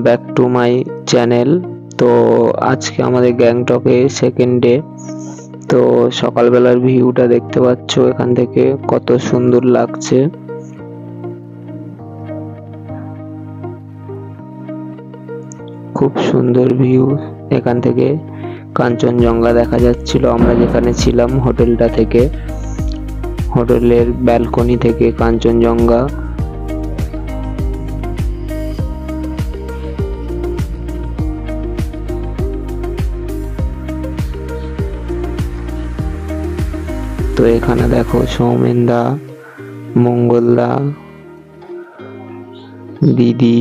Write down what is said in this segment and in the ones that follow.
Back to my channel. তো আজকে আমাদের গ্যাংটকে সেকেন্ড ডে। তো সকালবেলার ভিউটা দেখতে পাচ্ছ, এখান থেকে কত সুন্দর লাগছে। খুব সুন্দর ভিউ। এখান থেকে কাঞ্চনজঙ্ঘা দেখা যাচ্ছিল আমরা যেখানে ছিলাম হোটেলটা থেকে, হোটেলের ব্যালকনি থেকে কাঞ্চনজঙ্ঘা। তো এখানে দেখো সৌমেনদা, মঙ্গলদা, দিদি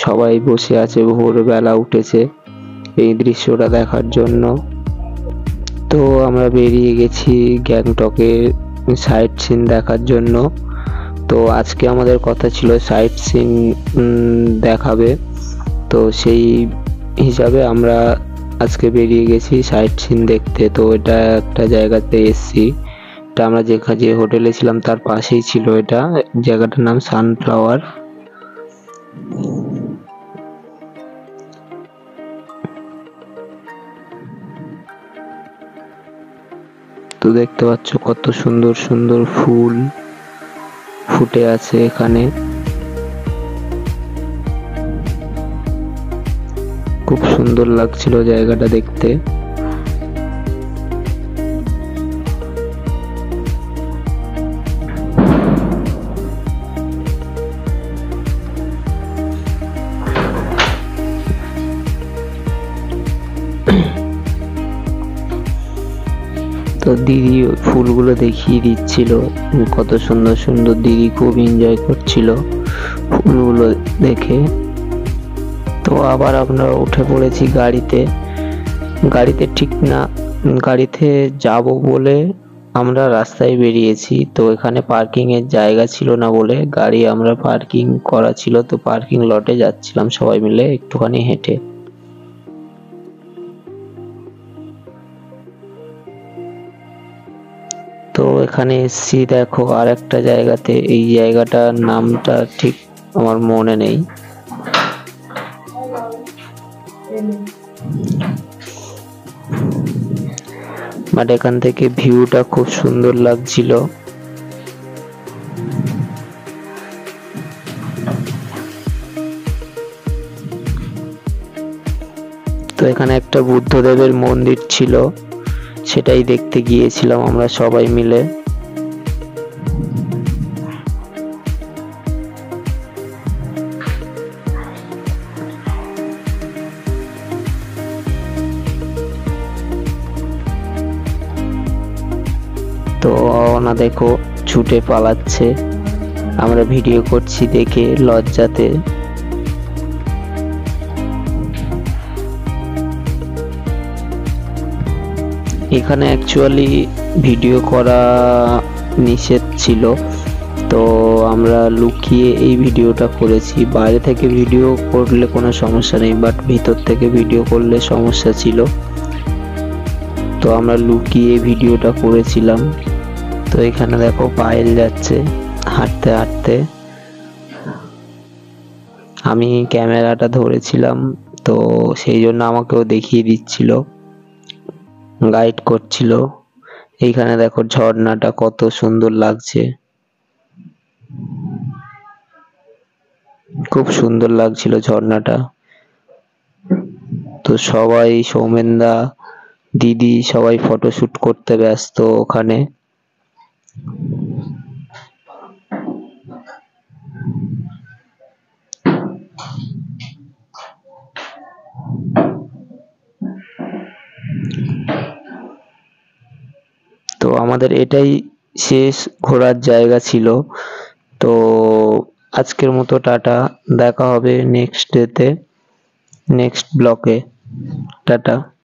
সবাই বসে আছে, ভোরবেলা উঠেছে এই দৃশ্যটা দেখার জন্য। তো আমরা বেরিয়ে গেছি গ্যাংটকের সাইট সিন দেখার জন্য। তো আজকে আমাদের কথা ছিল সাইট সিন দেখাবে, তো সেই হিসাবে আমরা আজকে বেরিয়ে গেছি সাইট সিন দেখতে। তো এটা একটা জায়গাতে এসছি, এটা আমরা যে হোটেলে ছিলাম তার পাশেই ছিল। এটা জায়গাটার নাম সানফ্লাওয়ার। তো দেখতে পাচ্ছ কত সুন্দর সুন্দর ফুল ফুটে আছে এখানে, খুব সুন্দর লাগছিল জায়গাটা দেখতে। তো দিদি ফুলগুলো দেখিয়ে দিচ্ছিল, কত সুন্দর সুন্দর। দিদি খুব এনজয় করছিল ফুলগুলো দেখে। তো আবার আমরা উঠে পড়েছি গাড়িতে ঠিক না, গাড়িতে যাব বলে আমরা রাস্তায় বেরিয়েছি। তো এখানে পার্কিং এর জায়গা ছিল না বলে গাড়ি আমরা পার্কিং করা ছিল, তো পার্কিং লটে যাচ্ছিলাম সবাই মিলে একটুখানি হেঁটে। তো এখানে এসছি দেখো আর একটা জায়গাতে, এই জায়গাটার নামটা ঠিক আমার মনে নেই। বাট এখান থেকে ভিউটা খুব সুন্দর লাগছিল। তো এখানে একটা বুদ্ধদেবের মন্দির ছিল, সেটাই দেখতে গিয়েছিলাম আমরা সবাই মিলে। তো ওনা দেখো ছুটে পালাচ্ছে, আমরা ভিডিও করছি দেখে লজ্জাতে। এখানে অ্যাকচুয়ালি ভিডিও করা নিষেধ ছিল, তো আমরা লুকিয়ে এই ভিডিওটা করেছি। বাইরে থেকে ভিডিও করলে কোনো সমস্যা নেই, বাট ভিতর থেকে ভিডিও করলে সমস্যা ছিল, তো আমরা লুকিয়ে ভিডিওটা করেছিলাম। তো এখানে দেখো পায়েল যাচ্ছে হাঁটতে হাঁটতে, আমি ক্যামেরাটা ধরেছিলাম, তো সেই জন্য আমাকেও দেখিয়ে দিচ্ছিল, গাইড করছিল। এইখানে দেখো ঝর্ণাটা কত সুন্দর লাগছে, খুব সুন্দর লাগছিল ঝর্ণাটা। তো সবাই সৌমেনদা, দিদি সবাই ফটোশুট করতে ব্যস্ত ওখানে। তো আমাদের এটাই শেষ ঘোরার জায়গা ছিল। তো আজকের মতো টাটা, দেখা হবে নেক্সট ডেতে, নেক্সট ব্লকে। টাটা।